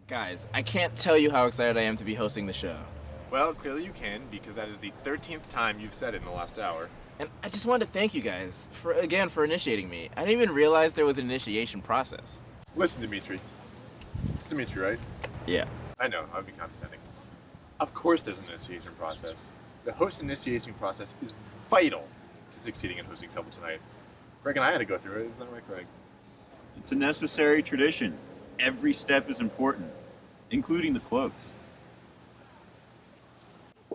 Guys, I can't tell you how excited I am to be hosting the show. Well, clearly you can, because that is the 13th time you've said it in the last hour. And I just wanted to thank you guys, for initiating me. I didn't even realize there was an initiation process. Listen, Demetri. It's Demetri, right? Yeah. I know, I'd be condescending. Of course there's an initiation process. The host initiation process is vital to succeeding in hosting Temple Tonight. Greg and I had to go through it, isn't that right, Greg? It's a necessary tradition. Every step is important, including the quotes.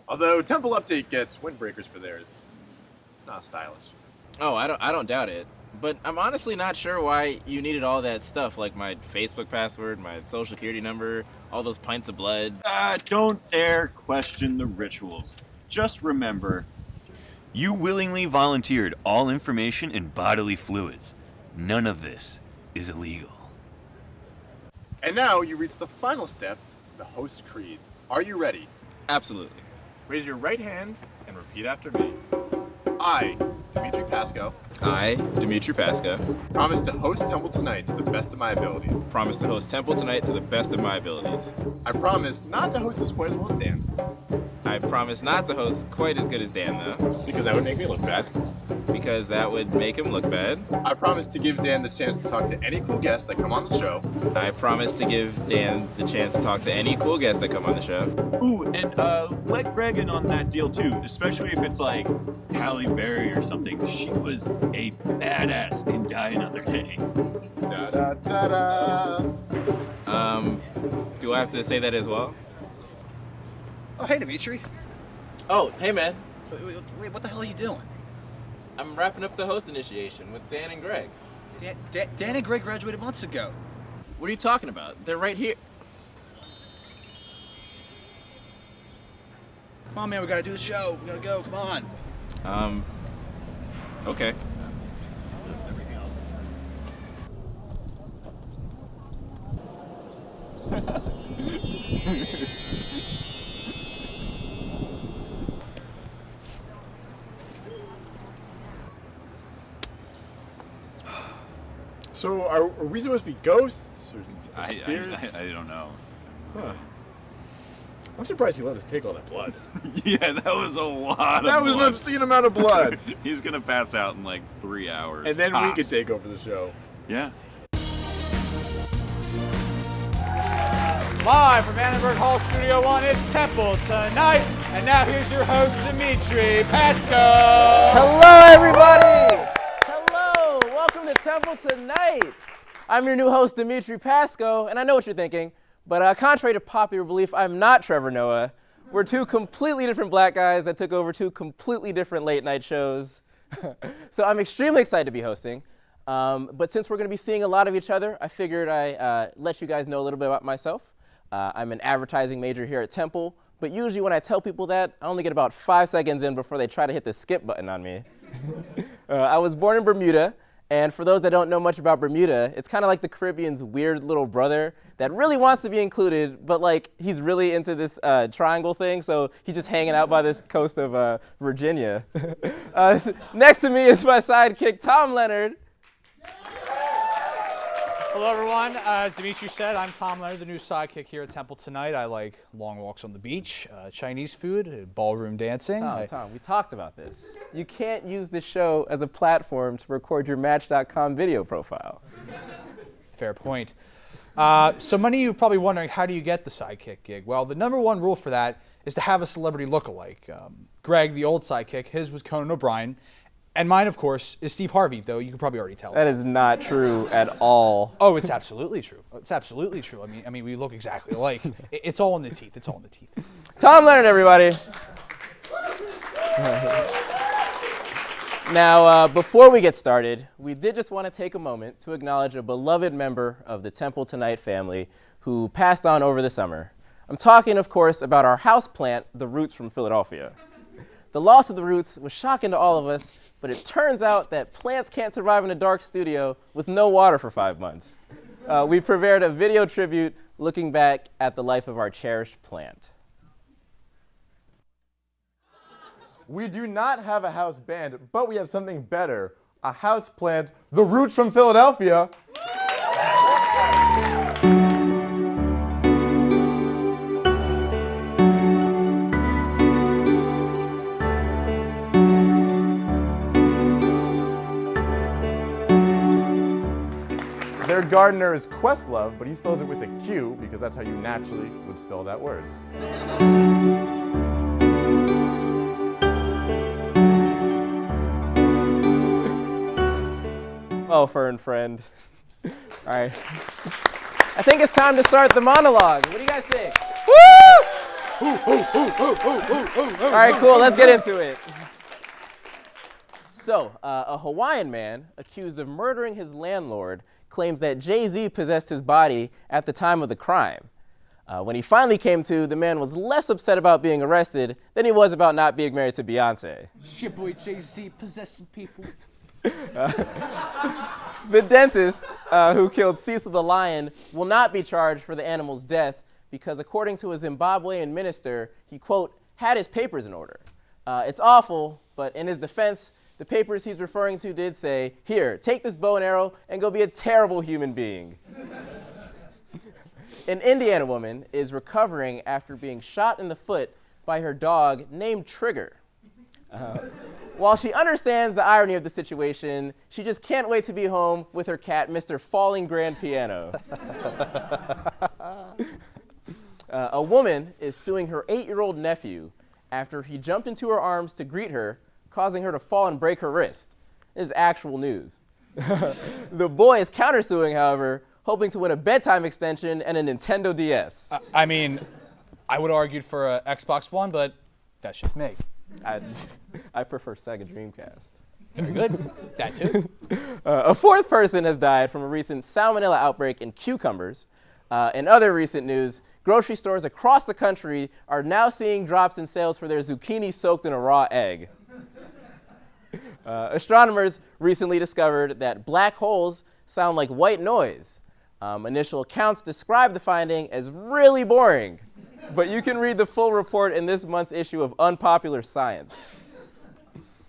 Although Temple Update gets windbreakers for theirs. It's not stylish. Oh, I don't doubt it. But I'm honestly not sure why you needed all that stuff, like my Facebook password, my social security number, all those pints of blood. Don't dare question the rituals. Just remember, you willingly volunteered all information and bodily fluids. None of this is illegal. And now you reach the final step, the host creed. Are you ready? Absolutely. Raise your right hand and repeat after me. I, Demetri Pascoe, I, Demetri Pascoe, promise to host Temple Tonight to the best of my abilities. promise to host Temple Tonight to the best of my abilities. I promise not to host as quite as well as Dan, I promise not to host quite as good as Dan, though, because that would make me look bad. because that would make him look bad. I promise to give Dan the chance to talk to any cool guests that come on the show. I promise to give Dan the chance to talk to any cool guests that come on the show. Ooh, and let Greg in on that deal too, especially if it's like Halle Berry or something. She was a badass in Die Another Day. Da da da da. Do I have to say that as well? Oh, hey, Demetri. Oh, hey man. Wait, what the hell are you doing? I'm wrapping up the host initiation with Dan and Greg. Dan and Greg graduated months ago. What are you talking about? They're right here. Come on, man, we gotta do the show. We gotta go, come on. Okay. So are we supposed to be ghosts or spirits? I don't know. Huh. I'm surprised he let us take all that blood. Yeah, that was a lot That of was an blood. obscene amount of blood. He's gonna pass out in like 3 hours. And then we tops. could take over the show. Yeah. Live from Annenberg Hall Studio 1, it's Temple Tonight. And now here's your host, Demetri Pascoe. Hello, everybody! Hello! Welcome to Temple Tonight. I'm your new host, Demetri Pascoe, and I know what you're thinking, but contrary to popular belief, I'm not Trevor Noah. We're two completely different black guys that took over two completely different late night shows. So I'm extremely excited to be hosting. But since we're going to be seeing a lot of each other, I figured I'd let you guys know a little bit about myself. I'm an advertising major here at Temple, but usually when I tell people that, I only get about 5 seconds in before they try to hit the skip button on me. I was born in Bermuda, and for those that don't know much about Bermuda, it's kind of like the Caribbean's weird little brother that really wants to be included, but like he's really into this triangle thing, so he's just hanging out by this coast of Virginia. Next to me is my sidekick, Tom Leonard. Hello, everyone. As Demetri said, I'm Tom Leonard, the new sidekick here at Temple Tonight. I like long walks on the beach, Chinese food, ballroom dancing. Tom, we talked about this. You can't use this show as a platform to record your Match.com video profile. Fair point. So many of you are probably wondering, how do you get the sidekick gig? Well, the number one rule for that is to have a celebrity lookalike. Greg, the old sidekick, his was Conan O'Brien. And mine, of course, is Steve Harvey, though you can probably already tell. That is not true at all. Oh, it's absolutely true. It's absolutely true. I mean, we look exactly alike. It's all in the teeth. It's all in the teeth. Tom Leonard, everybody. Now, before we get started, we did just want to take a moment to acknowledge a beloved member of the Temple Tonight family who passed on over the summer. I'm talking, of course, about our houseplant, the Roots from Philadelphia. The loss of the Roots was shocking to all of us, but it turns out that plants can't survive in a dark studio with no water for 5 months. We prepared a video tribute looking back at the life of our cherished plant. We do not have a house band, but we have something better. A house plant, the Roots from Philadelphia. Their gardener is Questlove, but he spells it with a Q because that's how you naturally would spell that word. Oh, fern friend. All right. I think it's time to start the monologue. What do you guys think? Woo! All right, cool. Let's get into it. So, a Hawaiian man accused of murdering his landlord claims that Jay-Z possessed his body at the time of the crime. When he finally came to, the man was less upset about being arrested than he was about not being married to Beyonce. It's your boy Jay-Z possessing people. The dentist who killed Cecil the lion will not be charged for the animal's death because, according to a Zimbabwean minister, he, quote, had his papers in order. It's awful, but in his defense, the papers he's referring to did say, here, take this bow and arrow and go be a terrible human being. An Indiana woman is recovering after being shot in the foot by her dog named Trigger. While she understands the irony of the situation, she just can't wait to be home with her cat, Mr. Falling Grand Piano. A woman is suing her 8-year-old nephew after he jumped into her arms to greet her, causing her to fall and break her wrist. This is actual news. The boy is countersuing, however, hoping to win a bedtime extension and a Nintendo DS. I mean, I would have argued for an Xbox One, but that's just me. I prefer Sega Dreamcast. Very good. That too. A fourth person has died from a recent salmonella outbreak in cucumbers. In other recent news, grocery stores across the country are now seeing drops in sales for their zucchini soaked in a raw egg. Astronomers recently discovered that black holes sound like white noise. Initial accounts describe the finding as really boring, but you can read the full report in this month's issue of Unpopular Science.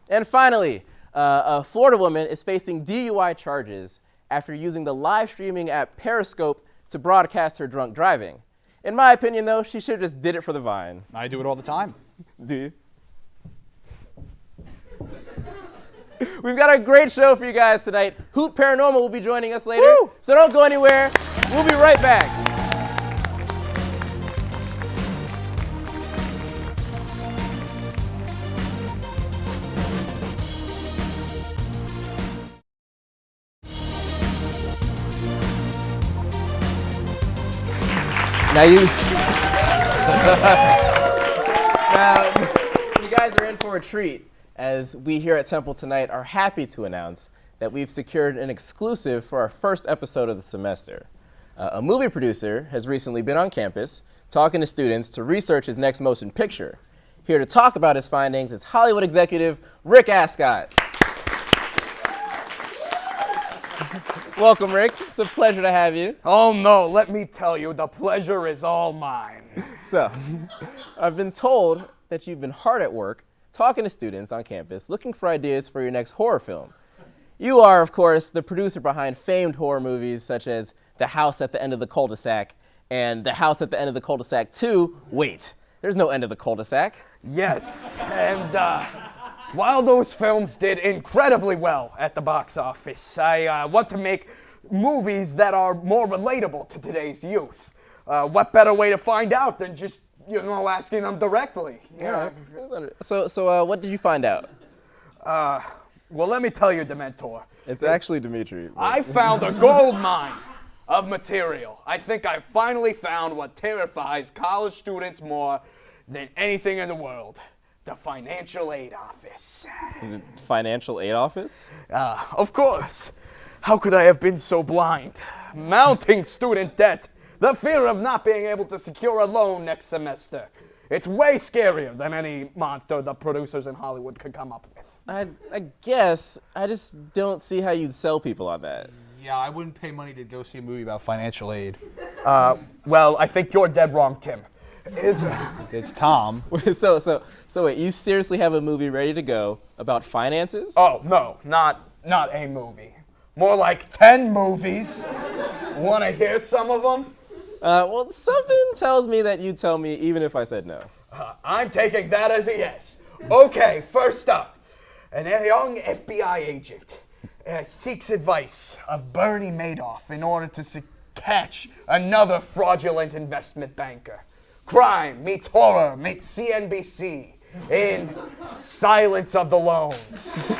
And finally, a Florida woman is facing DUI charges after using the live streaming app Periscope to broadcast her drunk driving. In my opinion, though, she should have just did it for the Vine. I do it all the time. Do you? We've got a great show for you guys tonight. Hoot Paranormal will be joining us later, Woo! So don't go anywhere. We'll be right back. Now you guys are in for a treat, as we here at Temple tonight are happy to announce that we've secured an exclusive for our first episode of the semester. A movie producer has recently been on campus talking to students to research his next motion picture. Here to talk about his findings is Hollywood executive Rick Ascott. Welcome, Rick. It's a pleasure to have you. Oh no, let me tell you, the pleasure is all mine. So, I've been told that you've been hard at work talking to students on campus looking for ideas for your next horror film. You are, of course, the producer behind famed horror movies such as The House at the End of the Cul-de-Sac and The House at the End of the Cul-de-Sac 2. Wait, there's no end of the cul-de-sac. Yes, and while those films did incredibly well at the box office, I want to make movies that are more relatable to today's youth. What better way to find out than just, asking them directly? Yeah. So what did you find out? Well, let me tell you, Dementor. It's actually Demetri. I found a gold mine of material. I think I finally found what terrifies college students more than anything in the world. The financial aid office. The financial aid office? Of course. How could I have been so blind? Mounting student debt. The fear of not being able to secure a loan next semester. It's way scarier than any monster the producers in Hollywood could come up with. I guess. I just don't see how you'd sell people on that. Yeah, I wouldn't pay money to go see a movie about financial aid. Well, I think you're dead wrong, Tim. It's Tom. So wait, you seriously have a movie ready to go about finances? Oh, no, not a movie. More like 10 movies. Want to hear some of them? Well, something tells me that you'd tell me even if I said no. I'm taking that as a yes. Okay, first up, a young FBI agent seeks advice of Bernie Madoff in order to catch another fraudulent investment banker. Crime meets horror meets CNBC in Silence of the Loans.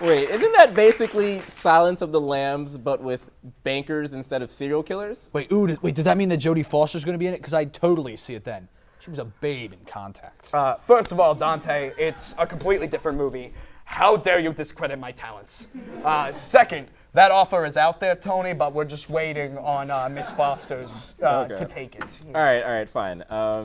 Wait, isn't that basically Silence of the Lambs, but with bankers instead of serial killers? Wait, does that mean that Jodie Foster's going to be in it? Because I totally see it then. She was a babe in Contact. First of all, Dante, it's a completely different movie. How dare you discredit my talents? Second, that offer is out there, Tony, but we're just waiting on Miss Foster's to take it. All right, fine.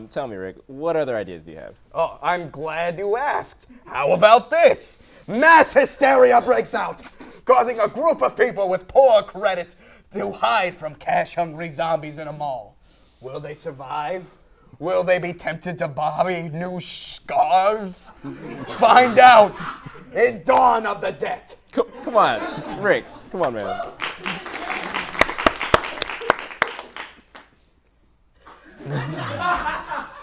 Tell me, Rick, what other ideas do you have? Oh, I'm glad you asked. How about this? Mass hysteria breaks out, causing a group of people with poor credit to hide from cash-hungry zombies in a mall. Will they survive? Will they be tempted to buy new scarves? Find out in Dawn of the Dead. Come on, Rick. Come on, man.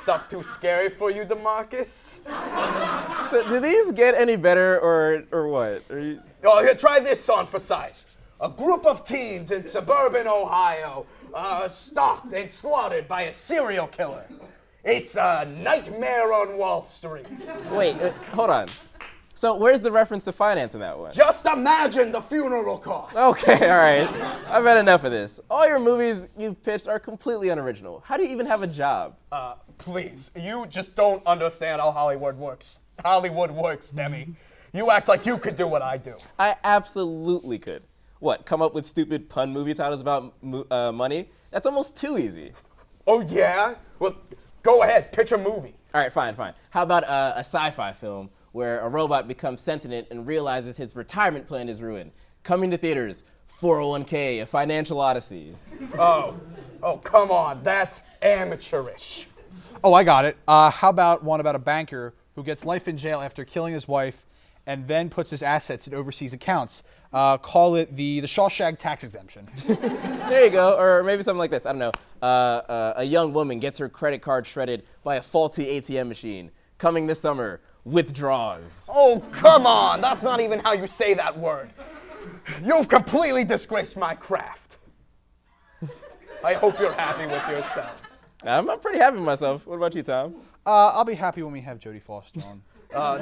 Stuff too scary for you, DeMarcus? So, do these get any better, or what? Oh, here, try this on for size. A group of teens in suburban Ohio stalked and slaughtered by a serial killer. It's a Nightmare on Wall Street. Wait, hold on. So where's the reference to finance in that one? Just imagine the funeral costs. Okay, all right. I've had enough of this. All your movies you've pitched are completely unoriginal. How do you even have a job? Please, you just don't understand how Hollywood works. Hollywood works, Demi. You act like you could do what I do. I absolutely could. What, come up with stupid pun movie titles about money? That's almost too easy. Oh, yeah? Well, go ahead, pitch a movie. All right, fine. How about a sci-fi film where a robot becomes sentient and realizes his retirement plan is ruined? Coming to theaters, 401k, A Financial Odyssey. Oh, come on, that's amateurish. Oh, I got it. How about one about a banker who gets life in jail after killing his wife and then puts his assets in overseas accounts? Call it the Shawshank tax exemption. There you go, or maybe something like this. I don't know. A young woman gets her credit card shredded by a faulty ATM machine. Coming this summer, Withdraws. Oh, come on, that's not even how you say that word. You've completely disgraced my craft. I hope you're happy with yourselves. I'm pretty happy with myself. What about you, Tom? I'll be happy when we have Jodie Foster on.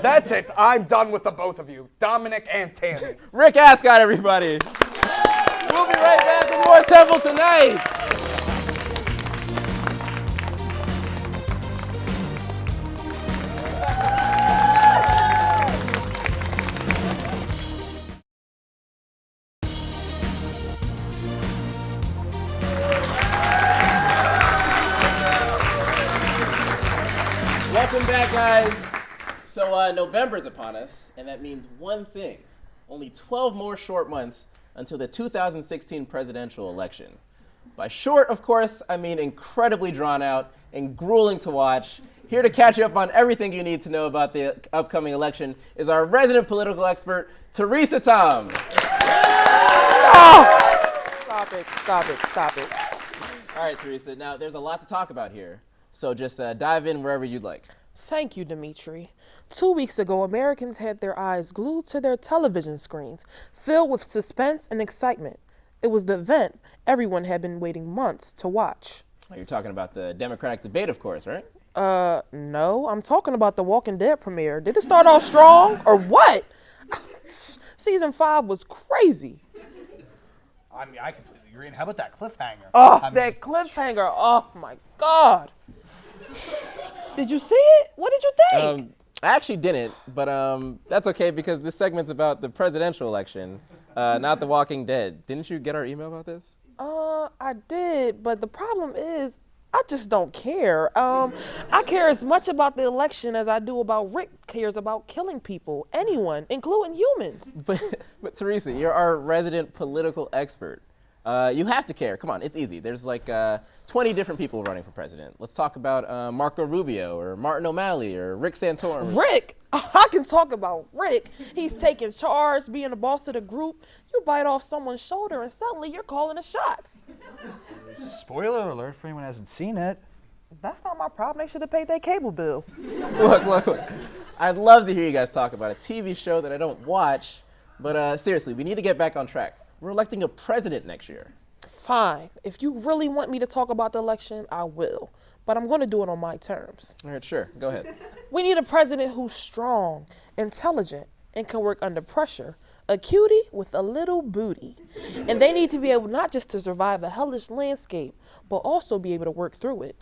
That's it. I'm done with the both of you, Dominic and Tammy. Rick Ascott, everybody. We'll be right back with more Temple Tonight. Welcome back, guys. So November's upon us, and that means one thing. Only 12 more short months until the 2016 presidential election. By short, of course, I mean incredibly drawn out and grueling to watch. Here to catch you up on everything you need to know about the upcoming election is our resident political expert, Teresa Tham. Stop it. All right, Teresa, now there's a lot to talk about here. So just dive in wherever you'd like. Thank you, Demetri. 2 weeks ago, Americans had their eyes glued to their television screens, filled with suspense and excitement. It was the event everyone had been waiting months to watch. You're talking about the Democratic debate, of course, right? No, I'm talking about the Walking Dead premiere. Did it start off strong or what? Season 5 was crazy. I mean, I completely agree. And how about that cliffhanger? That cliffhanger. Oh, my God. Did you see it? What did you think? I actually didn't, but that's okay because this segment's about the presidential election, not The Walking Dead. Didn't you get our email about this? I did, but the problem is I just don't care. I care as much about the election as I do about Rick cares about killing people, anyone, including humans. But Teresa, you're our resident political expert. You have to care. Come on, it's easy. There's like 20 different people running for president. Let's talk about Marco Rubio or Martin O'Malley or Rick Santorum. Rick? I can talk about Rick. He's taking charge, being the boss of the group. You bite off someone's shoulder and suddenly you're calling the shots. Spoiler alert for anyone who hasn't seen it. That's not my problem. They should have paid their cable bill. Look. I'd love to hear you guys talk about a TV show that I don't watch, But seriously, we need to get back on track. We're electing a president next year. Fine. If you really want me to talk about the election, I will. But I'm going to do it on my terms. All right, sure. Go ahead. We need a president who's strong, intelligent, and can work under pressure. A cutie with a little booty. And they need to be able not just to survive a hellish landscape, but also be able to work through it.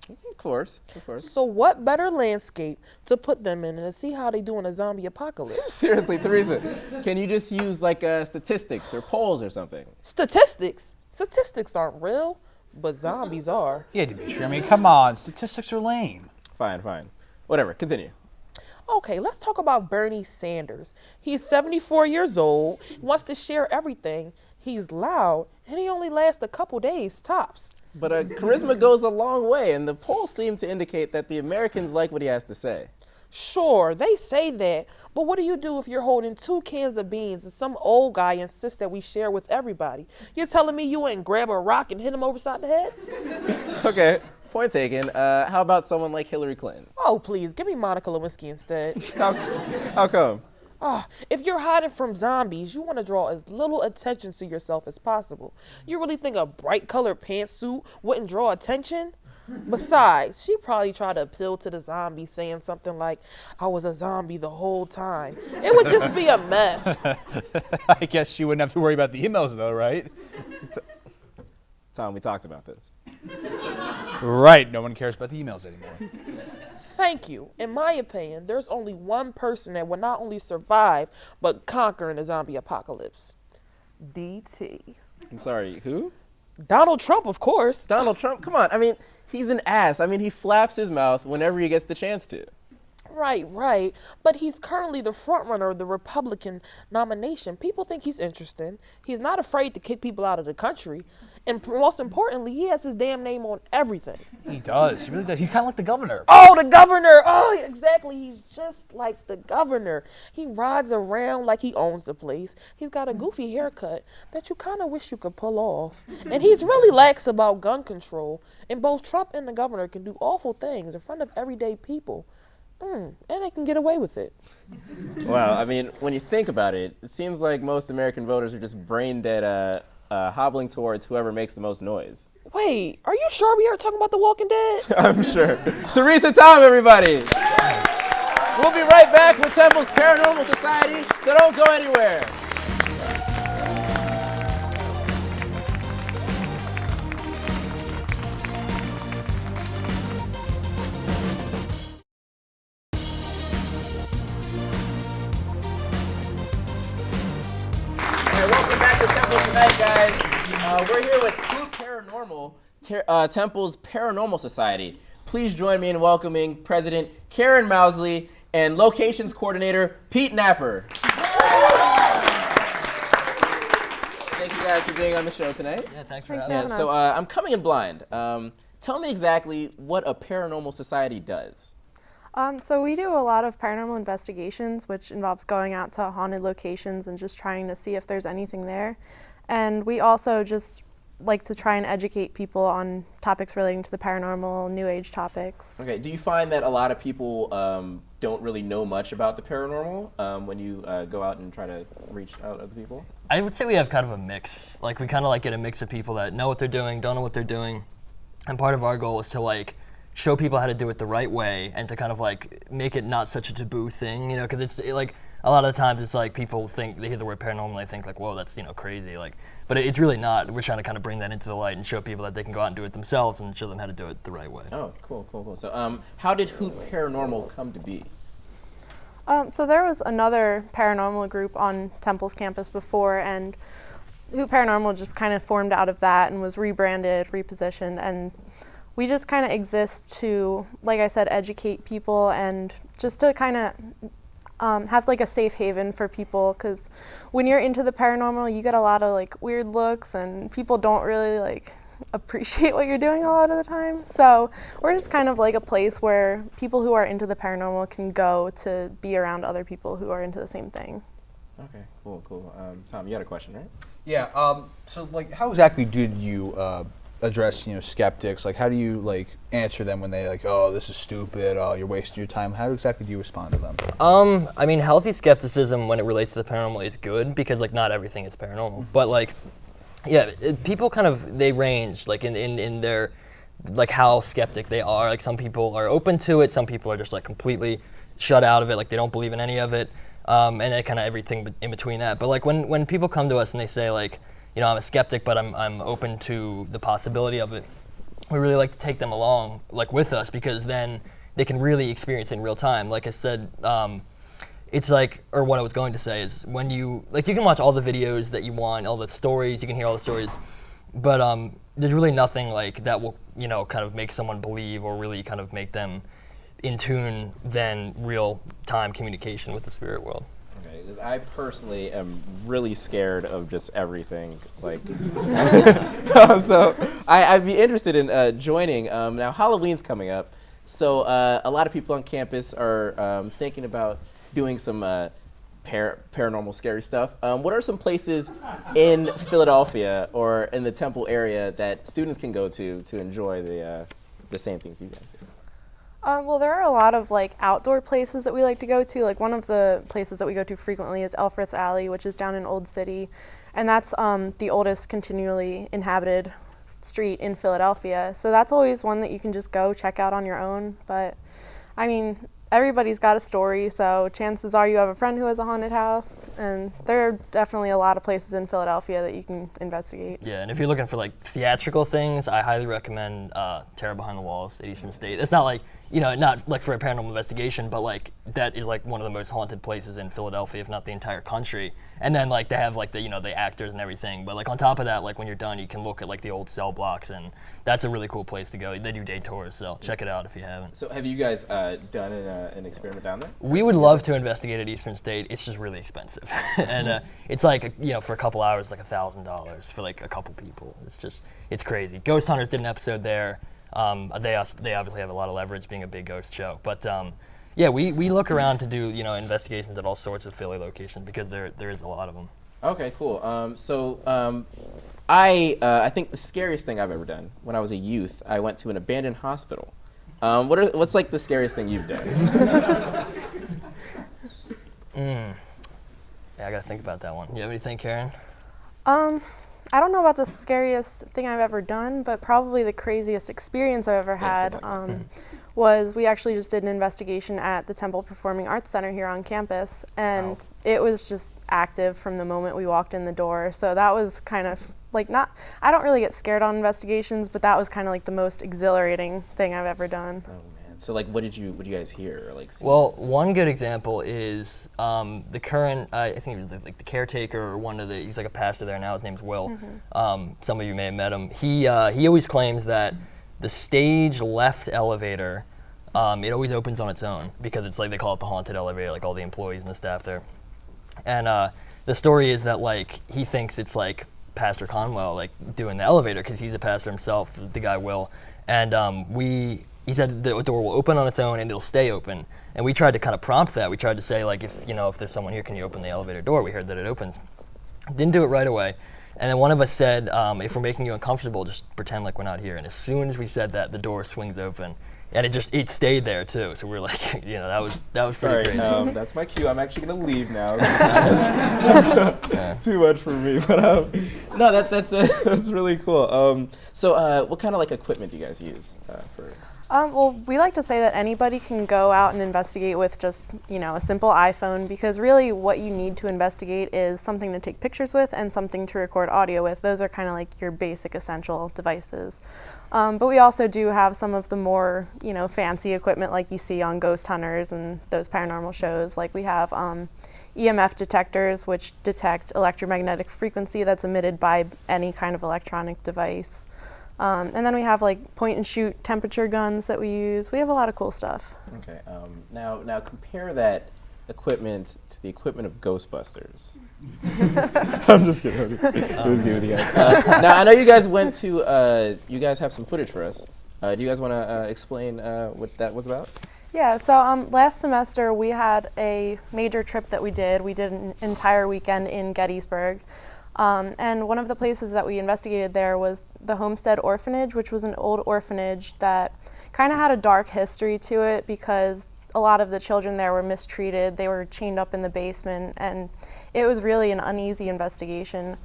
Of course, of course. So what better landscape to put them in and to see how they do in a zombie apocalypse? Seriously, Teresa, can you just use like statistics or polls or something? Statistics? Statistics aren't real, but zombies are. Yeah, Demetri, I mean, come on. Statistics are lame. Fine, fine. Whatever, continue. Okay, let's talk about Bernie Sanders. He's 74 years old, wants to share everything. He's loud, and he only lasts a couple days, tops. But charisma goes a long way, and the polls seem to indicate that the Americans like what he has to say. Sure, they say that, but what do you do if you're holding 2 cans of beans and some old guy insists that we share with everybody? You're telling me you wouldn't grab a rock and hit him over the head? Okay, point taken. How about someone like Hillary Clinton? Oh, please, give me Monica Lewinsky instead. How come? If you're hiding from zombies, you want to draw as little attention to yourself as possible. You really think a bright colored pantsuit wouldn't draw attention? Besides, she probably tried to appeal to the zombie saying something like, I was a zombie the whole time. It would just be a mess. I guess she wouldn't have to worry about the emails, though, right? Tom, we talked about this. Right, no one cares about the emails anymore. Thank you. In my opinion, there's only one person that would not only survive, but conquer in a zombie apocalypse. DT. I'm sorry, who? Donald Trump, of course. Donald Trump? Come on, I mean, he's an ass. I mean, he flaps his mouth whenever he gets the chance to. Right. But he's currently the front runner of the Republican nomination. People think he's interesting. He's not afraid to kick people out of the country. And most importantly, he has his damn name on everything. He does. He really does. He's kind of like the governor. Oh, the governor. Oh, exactly. He's just like the governor. He rides around like he owns the place. He's got a goofy haircut that you kind of wish you could pull off. And he's really lax about gun control. And both Trump and the governor can do awful things in front of everyday people. And they can get away with it. Wow, I mean, when you think about it, it seems like most American voters are just brain dead, hobbling towards whoever makes the most noise. Wait, are you sure we are talking about The Walking Dead? I'm sure. Teresa Tham, everybody. We'll be right back with Temple's Paranormal Society, so don't go anywhere. Welcome back to Temple tonight, guys. We're here with Hoot Paranormal, Temple's Paranormal Society. Please join me in welcoming President Karen Mousley and Locations Coordinator Pete Napper. Thank you guys for being on the show tonight. Yeah, thanks for having us. So I'm coming in blind. Tell me exactly what a paranormal society does. So we do a lot of paranormal investigations, which involves going out to haunted locations and just trying to see if there's anything there. And we also just like to try and educate people on topics relating to the paranormal, new age topics. Okay, do you find that a lot of people don't really know much about the paranormal when you go out and try to reach out to other people? I would say we have kind of a mix. Like we kind of like get a mix of people that know what they're doing, don't know what they're doing. And part of our goal is to like show people how to do it the right way and to kind of like make it not such a taboo thing, you know, because it's like a lot of the times it's like people think, they hear the word paranormal and they think like, whoa, that's, you know, crazy, like, but it's really not. We're trying to kind of bring that into the light and show people that they can go out and do it themselves and show them how to do it the right way. Oh, cool. So how did Hoot Paranormal come to be? So there was another paranormal group on Temple's campus before, and Hoot Paranormal just kind of formed out of that and was rebranded, repositioned, and we just kind of exist to, like I said, educate people and just to kind of have like a safe haven for people, because when you're into the paranormal, you get a lot of like weird looks and people don't really like appreciate what you're doing a lot of the time. So we're just kind of like a place where people who are into the paranormal can go to be around other people who are into the same thing. Okay, cool. Tom, you had a question, right? Yeah, so like how exactly did you address, skeptics? Like, how do you answer them when they oh, this is stupid, oh, you're wasting your time? How exactly do you respond to them? I mean, healthy skepticism when it relates to the paranormal is good because not everything is paranormal. But people kind of they range in their how skeptic they are. Some people are open to it, some people are just completely shut out of it, they don't believe in any of it, and then kind of everything in between that. But when people come to us and they say I'm a skeptic, but I'm open to the possibility of it, we really like to take them along with us because then they can really experience it in real time. Like I said, it's or what I was going to say is when you can watch all the videos that you want, all the stories, you can hear all the stories, but there's really nothing that will kind of make someone believe or really kind of make them in tune than real time communication with the spirit world. Okay, because I personally am really scared of just everything. So I'd be interested in joining. Now Halloween's coming up, so a lot of people on campus are thinking about doing some paranormal scary stuff. What are some places in Philadelphia or in the Temple area that students can go to enjoy the same things you guys do? Well, there are a lot of outdoor places that we like to go to. One of the places that we go to frequently is Elfreth's Alley, which is down in Old City, and that's the oldest continually inhabited street in Philadelphia. So that's always one that you can just go check out on your own. But I mean, everybody's got a story, so chances are you have a friend who has a haunted house, and there are definitely a lot of places in Philadelphia that you can investigate. Yeah, and if you're looking for theatrical things, I highly recommend Terror Behind the Walls at Eastern State. It's not not for a paranormal investigation, but that is one of the most haunted places in Philadelphia, if not the entire country. And then they have the actors and everything, but on top of that, when you're done, you can look at the old cell blocks, and that's a really cool place to go. They do day tours, so check it out if you haven't. So have you guys done an experiment down there? We would love to investigate at Eastern State. It's just really expensive, and it's for a couple hours, $1,000 for a couple people. It's crazy. Ghost Hunters did an episode there. They obviously have a lot of leverage being a big ghost show, but we look around to do investigations at all sorts of Philly locations because there is a lot of them. Okay, cool. I think the scariest thing I've ever done when I was a youth, I went to an abandoned hospital. What's the scariest thing you've done? Yeah, I gotta think about that one. You have anything, Karen? I don't know about the scariest thing I've ever done, but probably the craziest experience I've ever had was we actually just did an investigation at the Temple Performing Arts Center here on campus, and it was just active from the moment we walked in the door. So that was kind of I don't really get scared on investigations, but that was kind of the most exhilarating thing I've ever done. Oh man! So what did you guys hear or see? Well, one good example is the current I think he was the caretaker or he's a pastor there now. His name's Will. Mm-hmm. Some of you may have met him. He always claims that the stage left elevator it always opens on its own because it's they call it the haunted elevator, all the employees and the staff there. And the story is that he thinks it's Pastor Conwell doing the elevator because he's a pastor himself, the guy Will, and he said the door will open on its own and it'll stay open. And we tried to kind of prompt that. We tried to say if there's someone here, can you open the elevator door? We heard that it opens. Didn't do it right away. And then one of us said, if we're making you uncomfortable, just pretend like we're not here. And as soon as we said that, the door swings open. And it stayed there too. So we're that was pretty crazy. That's my cue. I'm actually gonna leave now. That's too much for me. But no, that's really cool. So what kind of equipment do you guys use for? Well, we like to say that anybody can go out and investigate with just, a simple iPhone, because really what you need to investigate is something to take pictures with and something to record audio with. Those are kind of your basic essential devices. But we also do have some of the more, fancy equipment like you see on Ghost Hunters and those paranormal shows. We have EMF detectors, which detect electromagnetic frequency that's emitted by any kind of electronic device. And then we have point and shoot temperature guns that we use. We have a lot of cool stuff. Okay. Now compare that equipment to the equipment of Ghostbusters. I'm just kidding. Just kidding with you guys. Now I know you guys went to. You guys have some footage for us. Do you guys want to explain what that was about? Yeah. So last semester we had a major trip that we did. We did an entire weekend in Gettysburg. And one of the places that we investigated there was the Homestead Orphanage, which was an old orphanage that kind of had a dark history to it because a lot of the children there were mistreated. They were chained up in the basement, and it was really an uneasy investigation.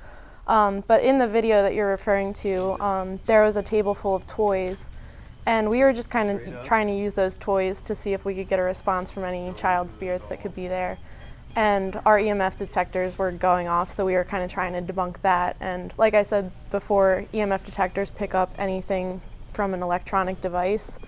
But in the video that you're referring to, there was a table full of toys, and we were just kind of trying to use those toys to see if we could get a response from any child spirits that could be there. And our EMF detectors were going off, so we were kind of trying to debunk that. And like I said before, EMF detectors pick up anything from an electronic device.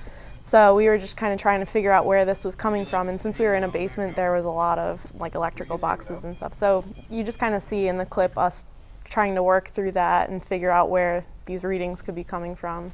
So we were just kind of trying to figure out where this was coming from. And since we were in a basement, there was a lot of like electrical boxes and stuff. So you just kind of see in the clip us trying to work through that and figure out where these readings could be coming from.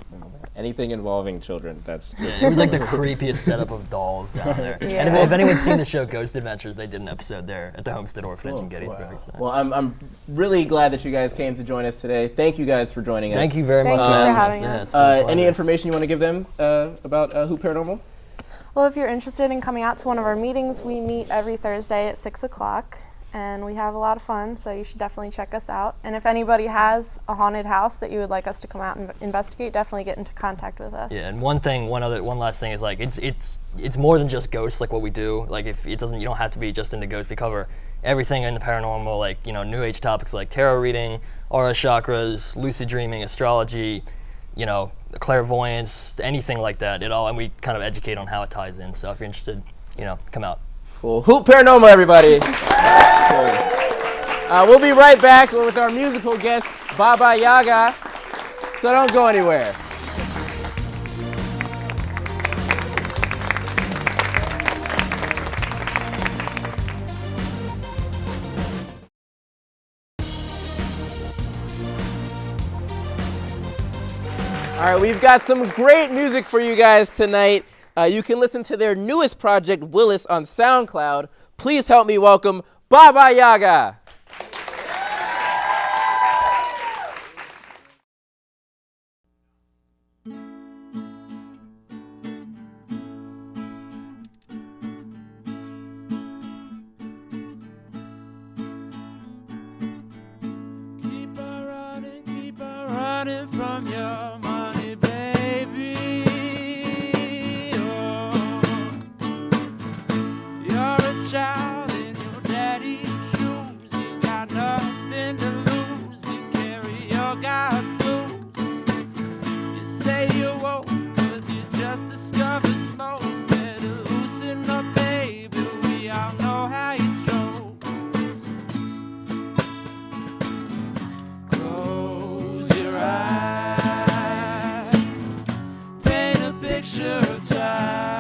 Anything involving children, that's just It was like the creepiest setup of dolls down there. Yeah. And if anyone's seen the show Ghost Adventures, they did an episode there at the Homestead Orphanage in Gettysburg. So. Well, I'm really glad that you guys came to join us today. Thank you guys for joining us. Thank you very much Thank you for having us. Any information you want to give them about Hoot Paranormal? Well, if you're interested in coming out to one of our meetings, we meet every Thursday at 6 o'clock. And we have a lot of fun, so you should definitely check us out. And if anybody has a haunted house that you would like us to come out and investigate, definitely get into contact with us. Yeah, and one last thing is like it's more than just ghosts like what we do. Like if it doesn't, you don't have to be just into ghosts. We cover everything in the paranormal, like new age topics like tarot reading, aura chakras, lucid dreaming, astrology, clairvoyance, anything like that. And we kind of educate on how it ties in. So if you're interested, come out. Cool. Hoot Paranormal, everybody. Cool. We'll be right back with our musical guest, Baba Yaga. So don't go anywhere. All right, we've got some great music for you guys tonight. You can listen to their newest project, Willis, on SoundCloud. Please help me welcome Baba Yaga. Keep on running from your money, baby. Child in your daddy's shoes, you got nothing to lose. You carry your God's blues. You say you woke 'cause you just discovered smoke. Better loosen up, baby. We all know how you choke. Close your eyes, paint a picture of time.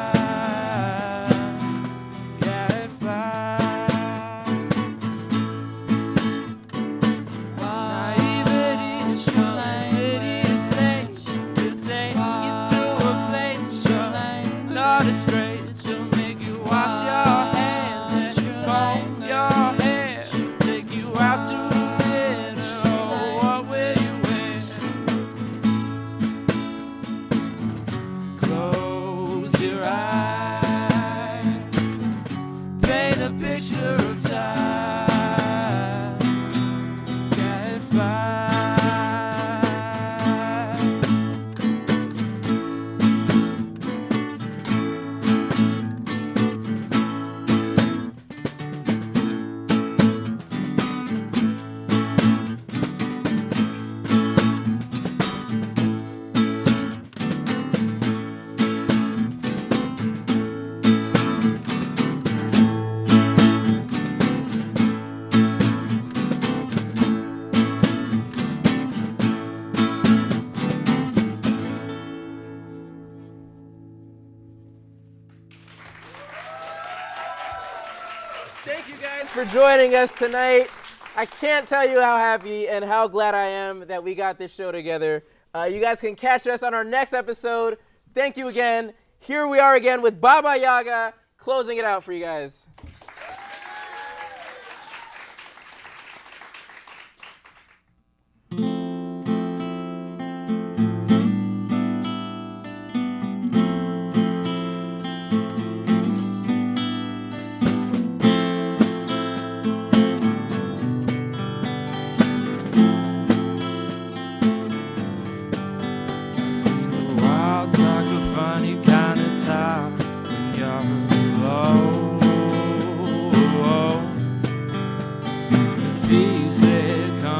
Thank you guys for joining us tonight. I can't tell you how happy and how glad I am that we got this show together. You guys can catch us on our next episode. Thank you again. Here we are again with Baba Yaga closing it out for you guys.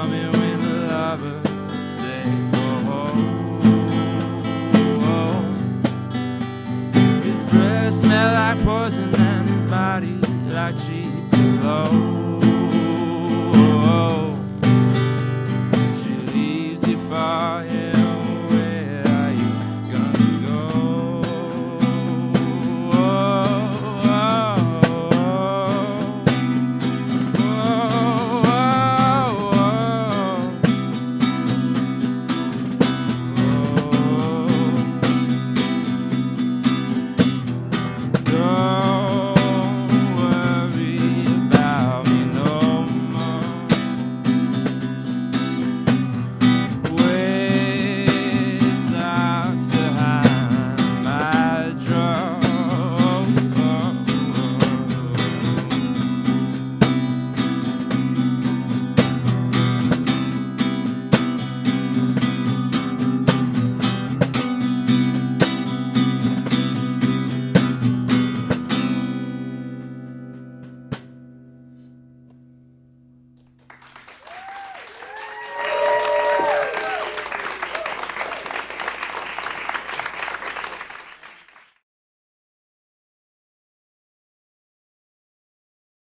tell me when the lovers say go home. His breath smelled like poison and his body like cheap cologne.